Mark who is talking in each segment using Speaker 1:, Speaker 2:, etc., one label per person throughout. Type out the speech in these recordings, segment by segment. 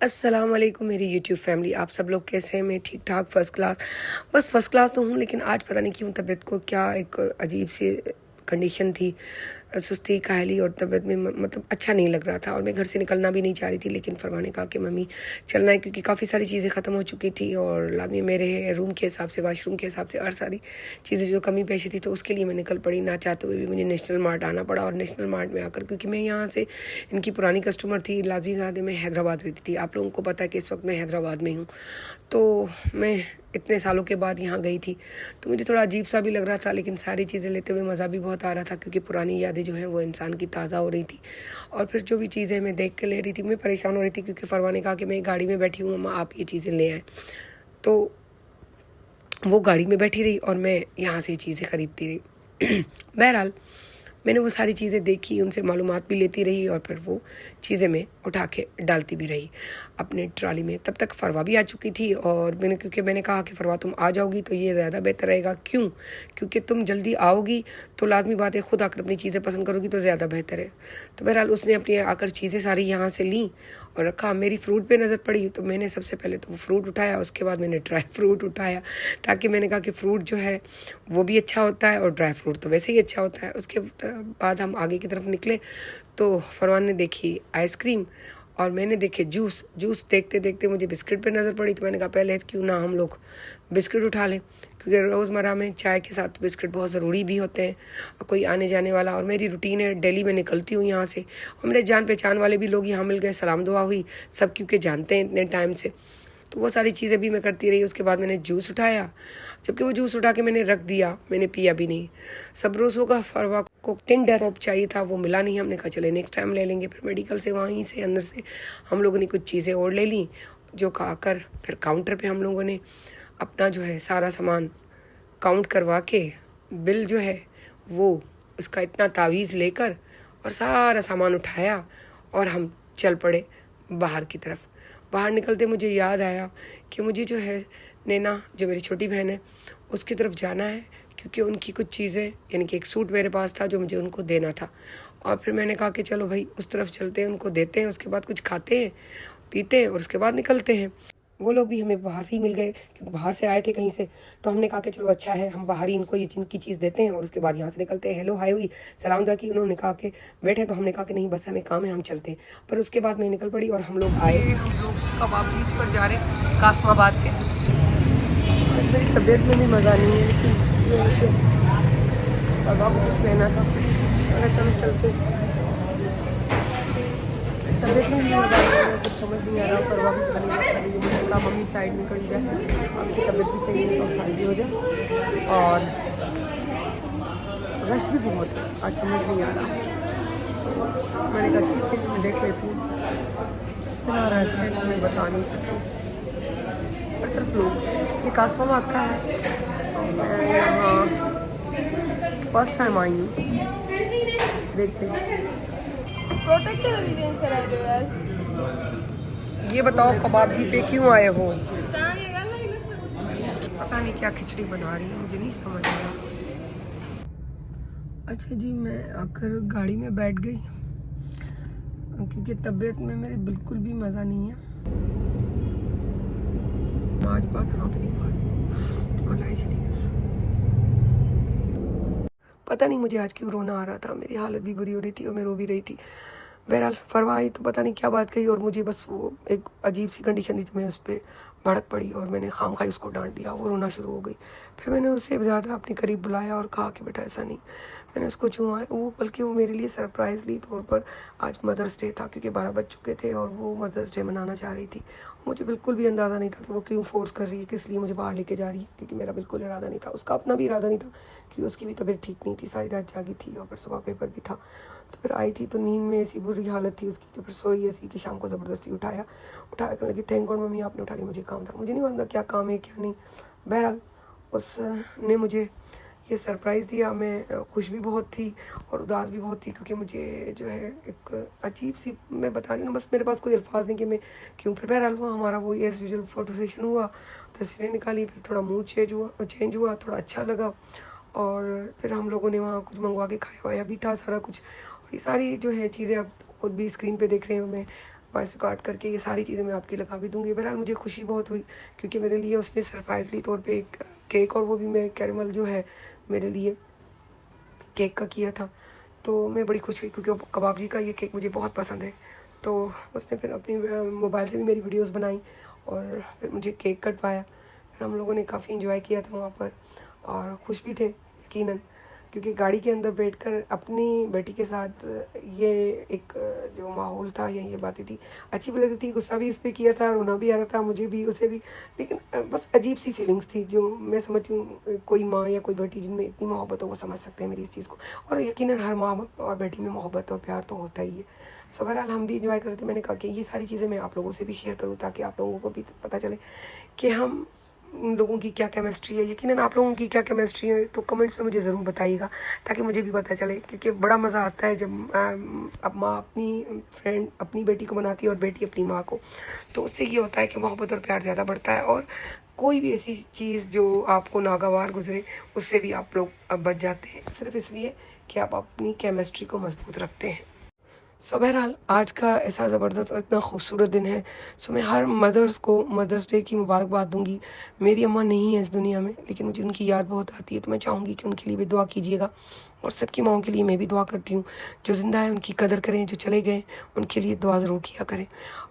Speaker 1: अस्सलाम वालेकुम मेरी यूट्यूब फैमिली, आप सब लोग कैसे हैं? मैं ठीक ठाक फर्स्ट क्लास, बस फर्स्ट क्लास तो हूँ, लेकिन आज पता नहीं क्यों तबीयत को क्या एक अजीब सी कंडीशन थी, सुस्ती काहली और तबीयत में मतलब अच्छा नहीं लग रहा था। और मैं घर से निकलना भी नहीं चाह रही थी, लेकिन फरवा ने कहा कि मम्मी चलना है, क्योंकि काफ़ी सारी चीज़ें ख़त्म हो चुकी थी और लाजमी मेरे रूम के हिसाब से, वाशरूम के हिसाब से हर सारी चीज़ें जो कमी पेशी थी, तो उसके लिए मैं निकल पड़ी। ना चाहते हुए भी मुझे नेशनल मार्ट आना पड़ा। और नेशनल मार्ट में आकर, क्योंकि मैं यहाँ से इनकी पुरानी कस्टमर थी, लाजमी ज़्यादा मैं हैदराबाद रहती थी। आप लोगों को पता है कि इस वक्त मैं हैदराबाद में हूँ, तो मैं इतने सालों के बाद यहाँ गई थी, तो मुझे थोड़ा अजीब सा भी लग रहा था, लेकिन सारी चीज़ें लेते हुए मज़ा भी बहुत आ रहा था, क्योंकि पुरानी यादें जो हैं वो इंसान की ताज़ा हो रही थी। और फिर जो भी चीज़ें मैं देख के ले रही थी, मैं परेशान हो रही थी, क्योंकि फरवा ने कहा कि मैं गाड़ी में बैठी हूँ मम्मा, आप ये चीज़ें ले आएँ। तो वो गाड़ी में बैठी रही और मैं यहाँ से चीज़ें ख़रीदती रही। बहरहाल मैंने वो सारी चीज़ें देखी, उनसे मालूमात भी लेती रही और फिर वो चीज़ें मैं उठा के डालती भी रही अपने ट्रॉली में। तब तक फरवा भी आ चुकी थी और क्योंकि मैंने कहा कि फरवा तुम आ जाओगी तो ये ज़्यादा बेहतर रहेगा। क्यों? क्योंकि तुम जल्दी आओगी तो लाजमी बात है, ख़ुद आकर अपनी चीज़ें पसंद करोगी तो ज़्यादा बेहतर है। तो बहरहाल उसने अपनी आकर चीज़ें सारी यहाँ से लीं और रखा। मेरी फ्रूट पे नज़र पड़ी तो मैंने सबसे पहले तो वो फ्रूट उठाया, उसके बाद मैंने ड्राई फ्रूट उठाया, ताकि मैंने कहा कि फ्रूट जो है वो भी अच्छा होता है और ड्राई फ्रूट तो वैसे ही अच्छा होता है। उसके बाद हम आगे की तरफ निकले तो फरवान ने देखी आइसक्रीम और मैंने देखे जूस। देखते देखते मुझे बिस्किट पे नज़र पड़ी, तो मैंने कहा पहले क्यों ना हम लोग बिस्किट उठा लें, क्योंकि रोज़मर्रा में चाय के साथ बिस्किट बहुत ज़रूरी भी होते हैं। और कोई आने जाने वाला, और मेरी रूटीन है, डेली में निकलती हूँ यहाँ से, और मेरे जान पहचान वाले भी लोग यहाँ मिल गए, सलाम दुआ हुई सब, क्योंकि जानते हैं इतने टाइम से। तो वो सारी चीज़ें भी मैं करती रही। उसके बाद मैंने जूस उठाया, जबकि वो जूस उठा के मैंने रख दिया, मैंने पिया भी नहीं। सब रोज़ों का फरवा को टिंडर होप चाहिए था, वो मिला नहीं। हमने कहा चले नेक्स्ट टाइम ले लेंगे। फिर मेडिकल से वहीं से अंदर से हम लोगों ने कुछ चीज़ें और ले ली, जो खाकर फिर काउंटर पे हम लोगों ने अपना जो है सारा सामान काउंट करवा के बिल जो है वो उसका इतना तावीज़ लेकर और सारा सामान उठाया और हम चल पड़े बाहर की तरफ। बाहर निकलते मुझे याद आया कि मुझे जो है नैना, जो मेरी छोटी बहन है, उसकी तरफ जाना है, क्योंकि उनकी कुछ चीज़ें, यानी कि एक सूट मेरे पास था जो मुझे उनको देना था। और फिर मैंने कहा कि चलो भाई उस तरफ चलते हैं, उनको देते हैं, उसके बाद कुछ खाते हैं पीते हैं और उसके बाद निकलते हैं। वो लोग भी हमें बाहर से ही मिल गए, क्योंकि बाहर से आए थे कहीं से, तो हमने कहा कि चलो अच्छा है, हम बाहर ही इनको ये जिनकी चीज़ देते हैं और उसके बाद यहाँ से निकलते हैं। हेलो हाय हुई, सलाम दुआ की, उन्होंने कहा कि बैठे, तो हमने कहा कि नहीं बस हमें काम है, हम चलते हैं। पर उसके बाद मैं निकल पड़ी और हम लोग आए, हम लोग कबाब चीज़ पर जा रहे हैं कासमाबाद के। मेरी तबीयत में भी मज़ा नहीं है, लेकिन कबाब कुछ लेना था, चलो चलते। तबीयत में भी मज़ा नहीं है, कुछ समझ नहीं आ रहा, परवा भी पता नहीं मुझे मम्मी साइड में करी जाए, आपकी तबीयत भी सही है तो शादी हो जाए। और रश भी बहुत है, आज समझ नहीं आ रहा, तो मैंने कहा ठीक है मैं देख लेती हूँ। इतना रश है मैं बता नहीं सकती। हर तरफ लोग, ये कासमाबाद का है और मैं यहाँ फर्स्ट टाइम आई हूँ। देखते हैं,
Speaker 2: प्रोटेक्टर चेंज करा दो यार।
Speaker 1: ये बताओ कबाब जी पे क्यों आए हो? पता नहीं क्या खिचड़ी बना रही है, मुझे नहीं समझ आ रहा। अच्छा जी, मैं आकर गाड़ी में बैठ गई, क्योंकि तबीयत में मेरे बिल्कुल भी मज़ा नहीं है। आज बात पता नहीं मुझे आज क्यों रोना आ रहा था, मेरी हालत भी बुरी हो रही थी और मैं रो भी रही थी। बहरहाल फरवा आई तो पता नहीं क्या बात कही, और मुझे बस वो एक अजीब सी कंडीशन थी, तो मैं उस पर भड़क पड़ी और मैंने खाम खाई उसको डांट दिया। वो रोना शुरू हो गई। फिर मैंने उससे ज़्यादा अपने करीब बुलाया और कहा कि बेटा ऐसा नहीं। मैंने उसको छुआ, वो बल्कि वो मेरे लिए सरप्राइजली तौर पर, आज मदर्स डे था, क्योंकि 12 बज चुके थे और वो मदर्स डे मनाना चाह रही थी। मुझे बिल्कुल भी अंदाज़ा नहीं था कि वो क्यों फोर्स कर रही है, किस लिए मुझे बाहर लेके जा रही है, क्योंकि मेरा बिल्कुल इरादा नहीं था, उसका अपना भी इरादा नहीं था, कि उसकी भी तबीयत ठीक नहीं थी, सारी रात जागी थी और फिर सुबह पेपर भी था। तो फिर आई थी तो नींद में ऐसी बुरी हालत थी उसकी कि फिर सोई ऐसी कि शाम को ज़बरदस्ती उठाया कर लगी, थैंक गॉड मम्मी आपने उठा लिया, मुझे काम था, मुझे नहीं मालूम क्या काम है क्या नहीं। बहरहाल उसने मुझे ये सरप्राइज़ दिया। मैं खुश भी बहुत थी और उदास भी बहुत थी, क्योंकि मुझे जो है एक अजीब सी, मैं बता रही हूँ, बस मेरे पास कोई अल्फाज नहीं कि मैं क्यों। फिर बहरहाल हुआ हमारा वो एज यूजुअल फ़ोटो सेशन हुआ, तस्वीरें निकाली, फिर थोड़ा मूड चेंज हुआ, थोड़ा अच्छा लगा। और फिर हम लोगों ने वहाँ कुछ मंगवा के खाया वाया भी था सारा कुछ। और ये सारी जो है चीज़ें आप खुद भी स्क्रीन पे देख रहे हो, मैं वॉइस रिकॉर्ड करके ये सारी चीज़ें मैं आपकी लगा भी दूँगी। बहरहाल मुझे खुशी बहुत हुई क्योंकि मेरे लिए उसने सरप्राइजली तौर पे एक केक, और वो भी मैं कैरेमल जो है मेरे लिए केक का किया था। तो मैं बड़ी खुश हुई क्योंकि कबाब जी का ये केक मुझे बहुत पसंद है। तो उसने फिर अपनी मोबाइल से भी मेरी वीडियोस बनाई और फिर मुझे केक कटवाया। फिर हम लोगों ने काफ़ी इंजॉय किया था वहाँ पर और खुश भी थे यकीनन, क्योंकि गाड़ी के अंदर बैठकर अपनी बेटी के साथ ये एक जो माहौल था या ये बातें थी, अच्छी भी लग रही थी। गुस्सा भी इस पर किया था, रोना भी आ रहा था मुझे भी, उसे भी, लेकिन बस अजीब सी फीलिंग्स थी जो मैं समझती हूँ कोई माँ या कोई बेटी जिनमें इतनी मोहब्बत हो वो समझ सकते हैं मेरी इस चीज़ को। और यकीनन हर माँ और बेटी में मोहब्बत और प्यार तो होता ही है। सो बहरहाल हम भी इंजॉय करते। मैंने कहा कि ये सारी चीज़ें मैं आप लोगों से भी शेयर करूँ ताकि आप लोगों को भी पता चले कि हम उन लोगों की क्या केमिस्ट्री है। यकीनन आप लोगों की क्या केमिस्ट्री है तो कमेंट्स में मुझे ज़रूर बताइएगा ताकि मुझे भी पता चले, क्योंकि बड़ा मज़ा आता है जब अब माँ अपनी फ्रेंड अपनी बेटी को बनाती है और बेटी अपनी माँ को, तो उससे ये होता है कि मोहब्बत और प्यार ज़्यादा बढ़ता है और कोई भी ऐसी चीज़ जो आपको नागवार गुजरे उससे भी आप लोग बच जाते हैं, सिर्फ इसलिए कि आप अपनी केमिस्ट्री को मजबूत रखते हैं। सो बहरहाल आज का ऐसा ज़बरदस्त और इतना खूबसूरत दिन है। सो मैं हर मदर्स को मदर्स डे की मुबारकबाद दूंगी। मेरी अम्मा नहीं है इस दुनिया में, लेकिन मुझे उनकी याद बहुत आती है, तो मैं चाहूँगी कि उनके लिए भी दुआ कीजिएगा और सबकी माँओं के लिए मैं भी दुआ करती हूँ। जो ज़िंदा है उनकी कदर करें, जो चले गए उनके लिए दुआ ज़रूर किया करें।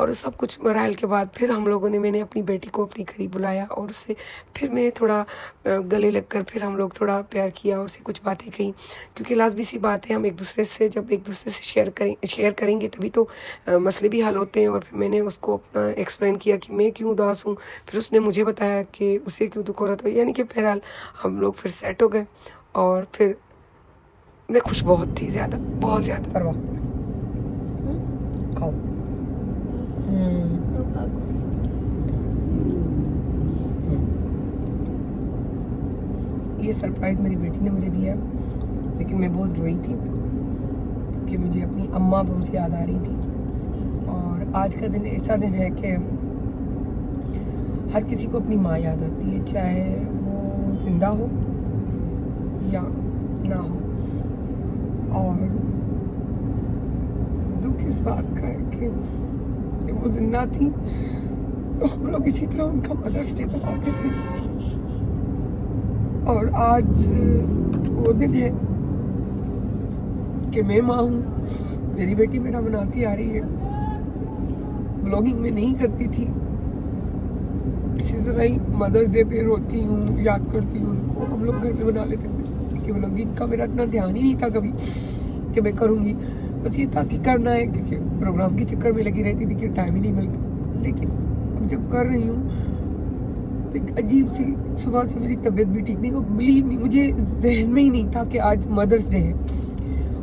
Speaker 1: और सब कुछ मराइल के बाद फिर हम लोगों ने मैंने अपनी बेटी को अपने करीब बुलाया और उससे फिर मैं थोड़ा गले लगकर फिर हम लोग थोड़ा प्यार किया और उससे कुछ बातें कही, क्योंकि लाज़मी सी बात है हम एक दूसरे से जब एक दूसरे से शेयर करेंगे तभी तो मसले भी हल होते हैं। और फिर मैंने उसको अपना एक्सप्लेन किया कि मैं क्यों उदास हूँ, फिर उसने मुझे बताया कि उसे क्यों दुख हो रहा था, यानी कि बहरहाल हम लोग फिर सेट हो गए और फिर मैं खुश बहुत थी, ज़्यादा बहुत ज़्यादा। परवाह खाओ। ये सरप्राइज़ मेरी बेटी ने मुझे दिया, लेकिन मैं बहुत रोई थी क्योंकि मुझे अपनी अम्मा बहुत याद आ रही थी। और आज का दिन ऐसा दिन है कि हर किसी को अपनी माँ याद आती है, चाहे वो जिंदा हो या ना हो। और दुख इस बात का है कि वो जिंदा थी तो हम लोग इसी तरह उनका मदर्स डे मनाते थे, और आज वो दिन है कि मैं माँ हूँ, मेरी बेटी मेरा मनाती आ रही है। ब्लॉगिंग में नहीं करती थी, इसी तरह ही मदर्स डे पे रोती हूँ, याद करती हूँ उनको। हम लोग घर पे बना लेते थे क्योंकि ब्लॉगिंग का मेरा इतना ध्यान ही नहीं था कभी कि मैं करूँगी, बस ये था कि करना है क्योंकि प्रोग्राम के चक्कर में लगी रहती थी कि टाइम ही नहीं मिलता। लेकिन अब जब कर रही हूँ तो एक अजीब सी, सुबह से मेरी तबीयत भी ठीक नहीं, को बिलीव नहीं, मुझे जहन में ही नहीं था कि आज मदर्स डे है।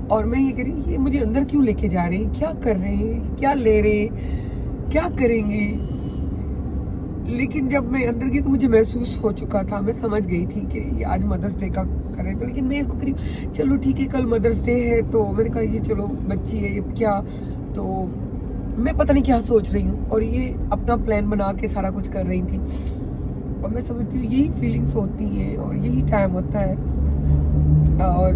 Speaker 1: और मैं ये कह रही, ये मुझे अंदर क्यों लेके जा रहे हैं, क्या कर रहे हैं, क्या ले रहे हैं, क्या करेंगे। लेकिन जब मैं अंदर गई तो मुझे महसूस हो चुका था, मैं समझ गई थी कि ये आज मदर्स डे का कर रहे थे। लेकिन मैं इसको करीब चलो ठीक है कल मदर्स डे है, तो मैंने कहा ये चलो बच्ची है ये क्या, तो मैं पता नहीं क्या सोच रही हूँ और ये अपना प्लान बना के सारा कुछ कर रही थी। और मैं समझती हूँ यही फीलिंग्स होती हैं और यही टाइम होता है। और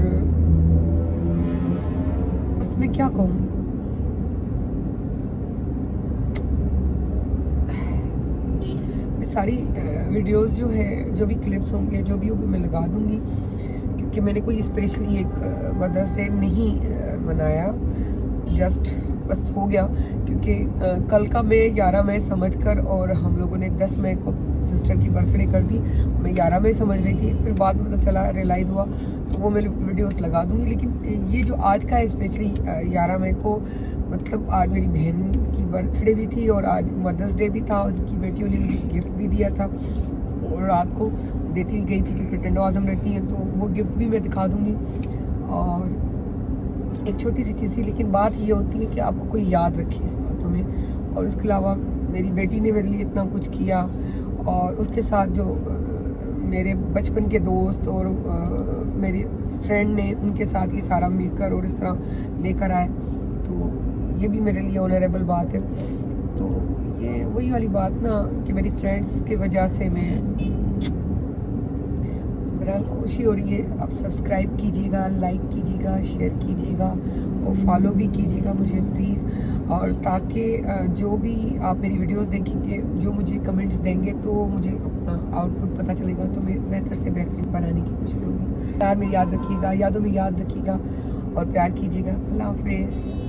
Speaker 1: बस मैं क्या कहूँ, सारी वीडियोस जो है, जो भी क्लिप्स होंगे, जो भी होगी मैं लगा दूंगी, क्योंकि मैंने कोई स्पेशली एक मदर्स डे नहीं मनाया, जस्ट बस हो गया। क्योंकि कल का मैं 11 मई समझ कर, और हम लोगों ने 10 मई को सिस्टर की बर्थडे कर दी, मैं 11 मई समझ रही थी, फिर बाद में तो चला रियलाइज़ हुआ, तो वो मैं वीडियोस लगा दूंगी। लेकिन ये जो आज का है स्पेशली 11 मई को, मतलब आज मेरी बहन की बर्थडे भी थी और आज मदर्स डे भी था, उनकी बेटियों ने मुझे गिफ्ट भी दिया था और रात को देती भी गई थी क्योंकि टंडो आदम रहती हैं, तो वो गिफ्ट भी मैं दिखा दूंगी। और एक छोटी सी चीज़ थी, लेकिन बात ये होती है कि आपको कोई याद रखे इस बातों में। और इसके अलावा मेरी बेटी ने मेरे लिए इतना कुछ किया, और उसके साथ जो मेरे बचपन के दोस्त और मेरे फ्रेंड ने, उनके साथ ये सारा मिलकर और इस तरह लेकर आए, तो ये भी मेरे लिए ऑनरेबल बात है। तो ये वही वाली बात ना कि मेरी फ्रेंड्स की वजह से मैं बहरहाल खुशी हो रही है। आप सब्सक्राइब कीजिएगा, लाइक कीजिएगा, शेयर कीजिएगा और फॉलो भी कीजिएगा मुझे प्लीज़। और ताकि जो भी आप मेरी वीडियोस देखेंगे, जो मुझे कमेंट्स देंगे, तो मुझे अपना आउटपुट पता चलेगा, तो मैं बेहतर से बेहतरीन बनाने की कोशिश करूँगी। प्यार में याद रखिएगा, यादों में याद रखिएगा और प्यार कीजिएगा। अल्लाह हाफिज़।